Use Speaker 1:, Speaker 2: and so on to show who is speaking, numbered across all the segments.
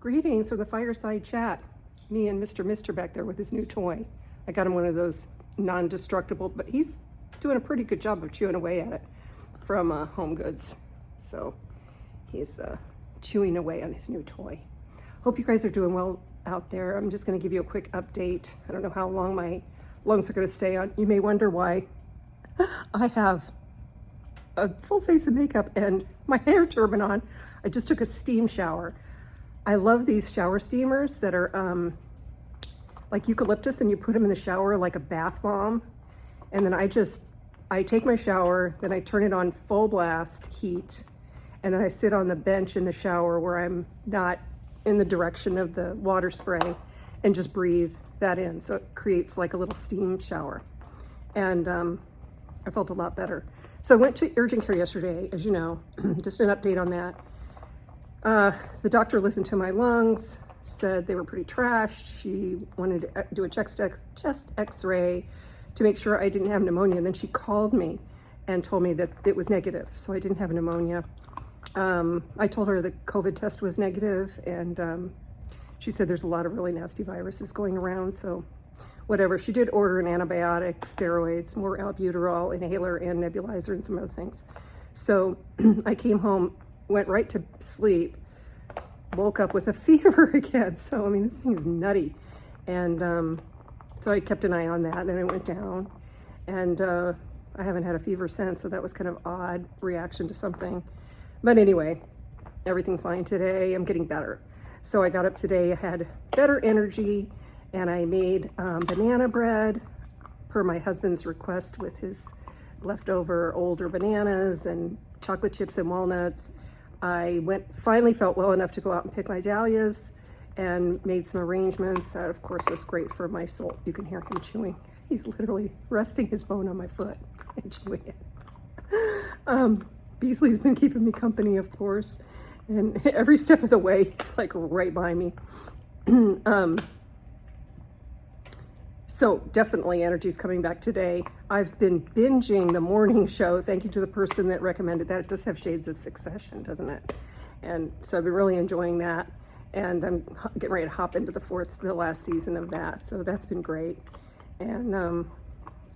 Speaker 1: Greetings from the fireside chat. Me and Mr. back there with his new toy. I got him one of those non-destructible, but he's doing a pretty good job of chewing away at it from Home Goods. So he's chewing away on his new toy. Hope you guys are doing well out there. I'm just going to give you a quick update. I don't know how long my lungs are going to stay on. You may wonder why I have a full face of makeup and my hair turban on. I just took a steam shower. I love these shower steamers that are like eucalyptus, and you put them in the shower like a bath bomb. And then I take my shower, then I turn it on full blast heat, and then I sit on the bench in the shower where I'm not in the direction of the water spray and just breathe that in. So it creates like a little steam shower. And I felt a lot better. So I went to urgent care yesterday, as you know, just an update on that. The doctor listened to my lungs, said they were pretty trashed. She wanted to do a chest x-ray to make sure I didn't have pneumonia. And then she called me and told me that it was negative, so I didn't have pneumonia. I told her the COVID test was negative, and she said there's a lot of really nasty viruses going around, so whatever. She did order an antibiotic, steroids, more albuterol, inhaler, and nebulizer, and some other things. So I came home, went right to sleep, woke up with a fever again. So, I mean, this thing is nutty. And so I kept an eye on that. Then I went down, and I haven't had a fever since. So that was kind of odd reaction to something. But anyway, everything's fine today. I'm getting better. So I got up today, I had better energy, and I made banana bread per my husband's request with his leftover older bananas and chocolate chips and walnuts. I finally felt well enough to go out and pick my dahlias and made some arrangements. That, of course, was great for my soul. You can hear him chewing. He's literally resting his bone on my foot and chewing it. Beasley's been keeping me company, of course, and every step of the way, he's like right by me. So definitely energy's coming back today. I've been binging the morning show. Thank you to the person that recommended that. It does have shades of Succession, doesn't it? And so I've been really enjoying that. And I'm getting ready to hop into the last season of that. So that's been great. And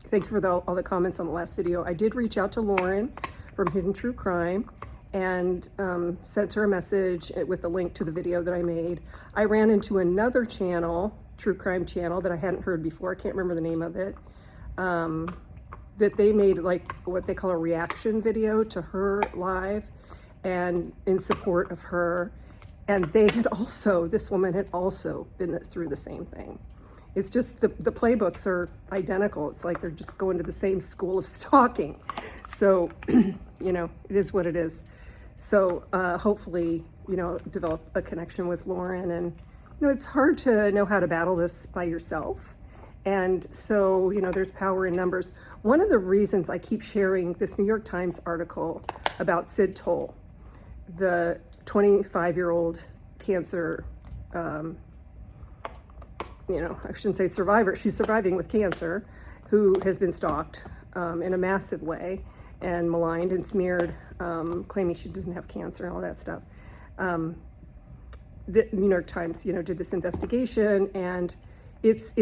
Speaker 1: thank you for all the comments on the last video. I did reach out to Lauren from Hidden True Crime and sent her a message with the link to the video that I made. I ran into another channel, true crime channel, that I hadn't heard before. I can't remember the name of it. That they made like what they call a reaction video to her live and in support of her. And they had also, this woman had also been through the same thing. It's just the playbooks are identical. It's like they're just going to the same school of stalking. So, you know, it is what it is. So hopefully, you know, develop a connection with Lauren. And you know, it's hard to know how to battle this by yourself. And so, you know, there's power in numbers. One of the reasons I keep sharing this New York Times article about Sid Toll, the 25-year-old cancer, you know, I shouldn't say survivor, she's surviving with cancer, who has been stalked in a massive way and maligned and smeared, claiming she doesn't have cancer and all that stuff. The New York Times, you know, did this investigation, and it's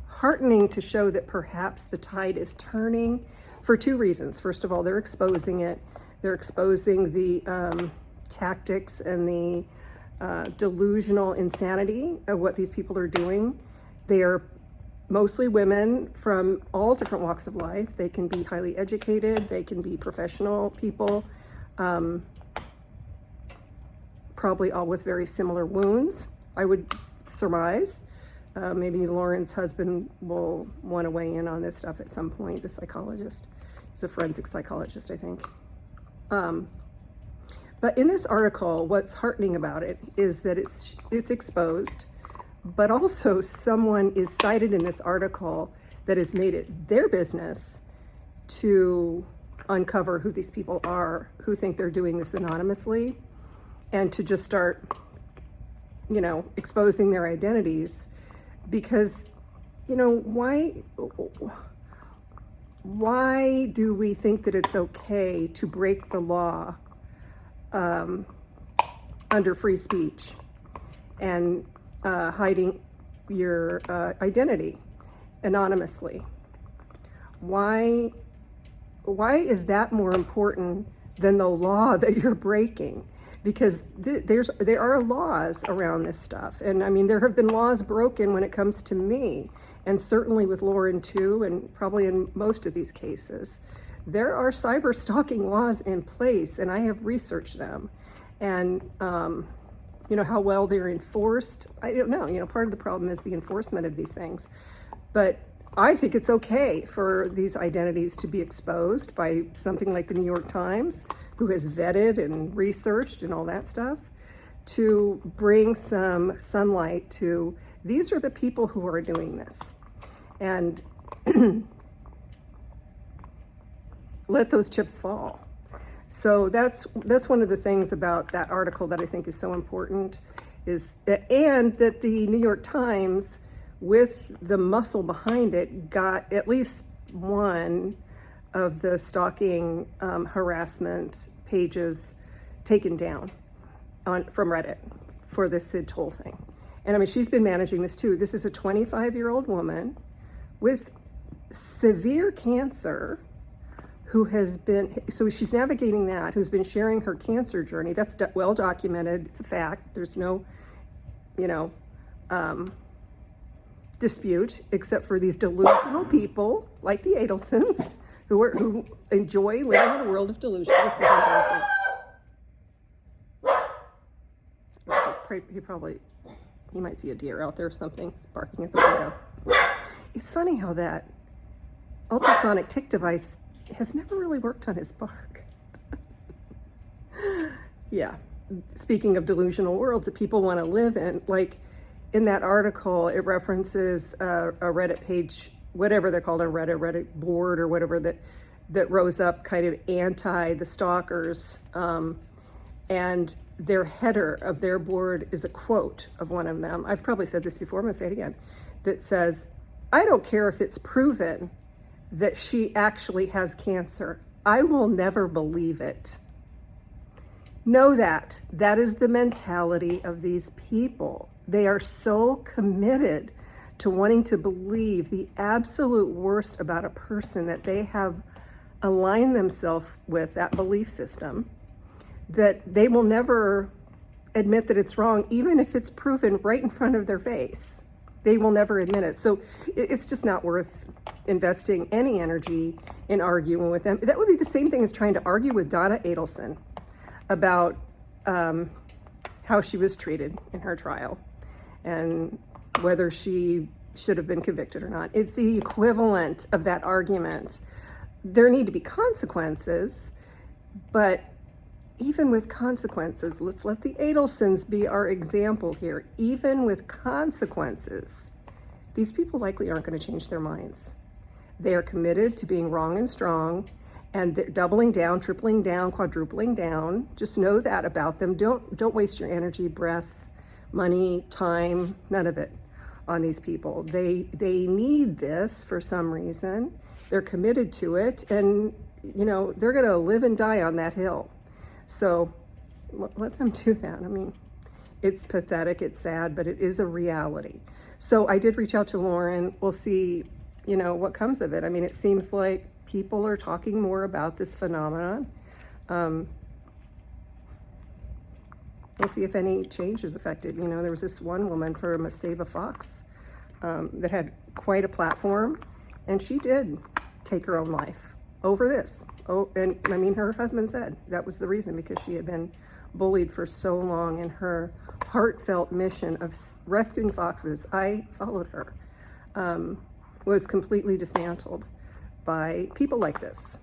Speaker 1: heartening to show that perhaps the tide is turning for two reasons. First of all, they're exposing it. They're exposing the tactics and the delusional insanity of what these people are doing. They are mostly women from all different walks of life. They can be highly educated. They can be professional people. Probably all with very similar wounds, I would surmise. Maybe Lauren's husband will want to weigh in on this stuff at some point, the psychologist. He's a forensic psychologist, I think. But in this article, what's heartening about it is that it's exposed, but also someone is cited in this article that has made it their business to uncover who these people are, who think they're doing this anonymously, and to just start, you know, exposing their identities. Because, you know, why do we think that it's okay to break the law under free speech? and hiding your identity anonymously. Why is that more important than the law that you're breaking? Because there are laws around this stuff. And I mean, there have been laws broken when it comes to me, and certainly with Lauren too, and probably in most of these cases. There are cyber stalking laws in place, and I have researched them. And how well they're enforced, I don't know. Part of the problem is the enforcement of these things. But I think it's okay for these identities to be exposed by something like the New York Times, who has vetted and researched and all that stuff, to bring some sunlight to these are the people who are doing this. And let those chips fall. So that's one of the things about that article that I think is so important, is that, and that the New York Times, with the muscle behind it, got at least one of the stalking harassment pages taken down from Reddit for this Sid Toll thing. And I mean, she's been managing this too. This is a 25-year-old woman with severe cancer who has been, so she's navigating that, who's been sharing her cancer journey. That's well documented. It's a fact. There's no, dispute, except for these delusional people like the Adelsons who enjoy living in a world of delusion. He might see a deer out there or something. He's barking at the window. It's funny how that ultrasonic tick device has never really worked on his bark. Yeah. Speaking of delusional worlds that people want to live in, like in that article, it references a Reddit page, whatever they're called, a Reddit board or whatever, that rose up kind of anti the stalkers. And their header of their board is a quote of one of them. I've probably said this before, I'm gonna say it again, that says, "I don't care if it's proven that she actually has cancer. I will never believe it." Know that. That is the mentality of these people. They are so committed to wanting to believe the absolute worst about a person that they have aligned themselves with, that belief system, that they will never admit that it's wrong, even if it's proven right in front of their face. They will never admit it. So it's just not worth investing any energy in arguing with them. That would be the same thing as trying to argue with Donna Adelson about how she was treated in her trial and whether she should have been convicted or not. It's the equivalent of that argument. There need to be consequences, but even with consequences, let's let the Adelsons be our example here. Even with consequences, these people likely aren't going to change their minds. They are committed to being wrong and strong, and they're doubling down, tripling down, quadrupling down. Just know that about them. Don't waste your energy, breath, money, time, none of it on these people. They need this for some reason. They're committed to it, and they're going to live and die on that hill. So let them do that. I mean, it's pathetic, it's sad, but it is a reality. So I did reach out to Lauren. We'll see, what comes of it. I mean, it seems like people are talking more about this phenomenon. We'll see if any change is affected. There was this one woman from Save a Fox that had quite a platform, and she did take her own life over this. Oh, and I mean, her husband said that was the reason, because she had been bullied for so long, and her heartfelt mission of rescuing foxes, I followed her, was completely dismantled by people like this.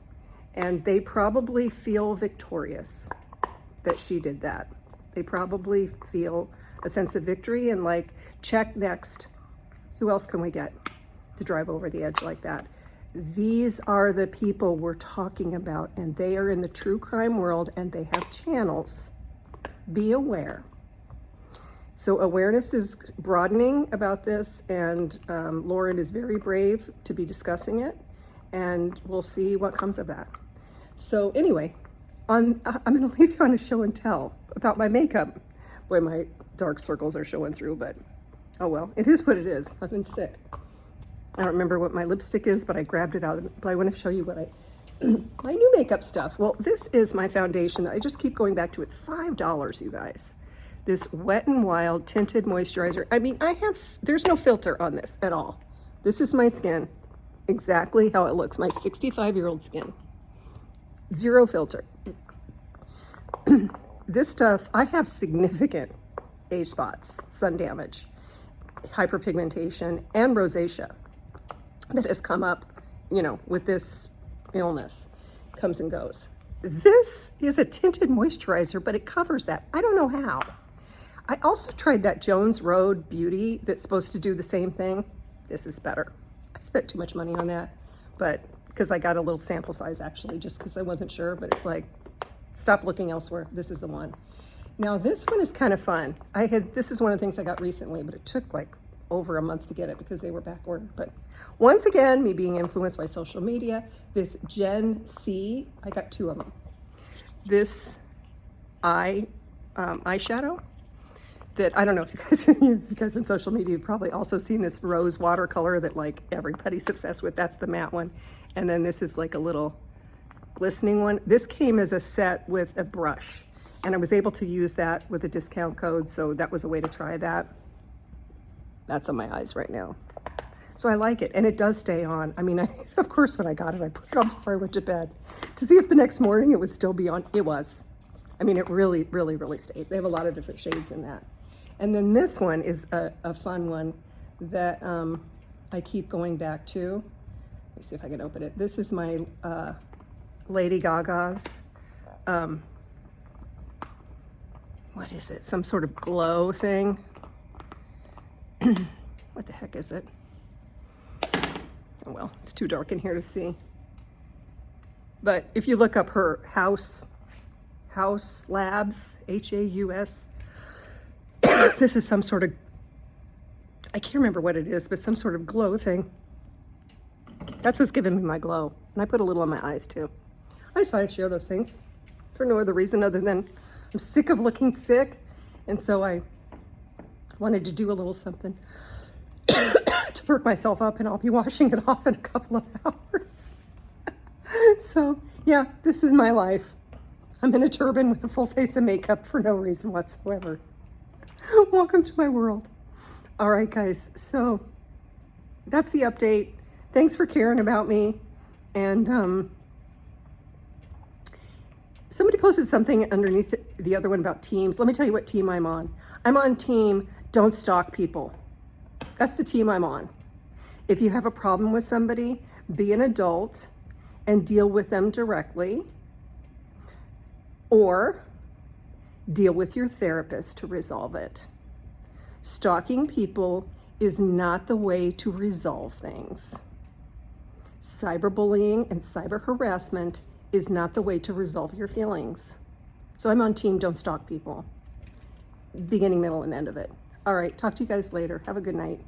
Speaker 1: And they probably feel victorious that she did that. They probably feel a sense of victory and like, check, next. Who else can we get to drive over the edge like that? These are the people we're talking about, and they are in the true crime world, and they have channels. Be aware. So awareness is broadening about this, and Lauren is very brave to be discussing it, and we'll see what comes of that. So anyway, I'm going to leave you on a show and tell about my makeup. Boy, my dark circles are showing through, but oh well, it is what it is. I've been sick. I don't remember what my lipstick is, but I grabbed it out. But I want to show you what my new makeup stuff. Well, this is my foundation that I just keep going back to. It's $5, you guys. This Wet n Wild tinted moisturizer. I mean, there's no filter on this at all. This is my skin, exactly how it looks. My 65-year-old skin, zero filter. This stuff, I have significant age spots, sun damage, hyperpigmentation, and rosacea that has come up, you know, with this illness, comes and goes. This is a tinted moisturizer, but it covers that. I don't know how. I also tried that Jones Road Beauty that's supposed to do the same thing. This is better. I spent too much money on that, but because I got a little sample size actually, just because I wasn't sure, but it's like, stop looking elsewhere. This is the one. Now this one is kind of fun. This is one of the things I got recently, but it took like over a month to get it because they were back ordered. But once again, me being influenced by social media, this Gen C, I got 2 of them. This eyeshadow that, I don't know if you guys on social media have probably also seen this rose watercolor that like everybody's obsessed with. That's the matte one. And then this is like a little glistening one. This came as a set with a brush, and I was able to use that with a discount code, so that was a way to try that. That's on my eyes right now. So I like it, and it does stay on. I mean, of course, when I got it, I put it on before I went to bed to see if the next morning it would still be on. It was. I mean, it really, really, really stays. They have a lot of different shades in that. And then this one is a fun one that I keep going back to. Let me see if I can open it. This is my Lady Gaga's, what is it? Some sort of glow thing. What the heck is it? Oh well, it's too dark in here to see. But if you look up her House Labs, Haus, this is some sort of, I can't remember what it is, but some sort of glow thing. That's what's giving me my glow. And I put a little on my eyes too. I just thought I'd share those things for no other reason other than I'm sick of looking sick. And so I wanted to do a little something to perk myself up, and I'll be washing it off in a couple of hours. So yeah, this is my life. I'm in a turban with a full face of makeup for no reason whatsoever. Welcome to my world. All right, guys, so that's the update. Thanks for caring about me. And somebody posted something underneath the other one about teams. Let me tell you what team I'm on. I'm on team don't stalk people. That's the team I'm on. If you have a problem with somebody, be an adult and deal with them directly, or deal with your therapist to resolve it. Stalking people is not the way to resolve things. Cyberbullying and cyber harassment is not the way to resolve your feelings. So I'm on team don't stalk people. Beginning, middle, and end of it. All right, talk to you guys later. Have a good night.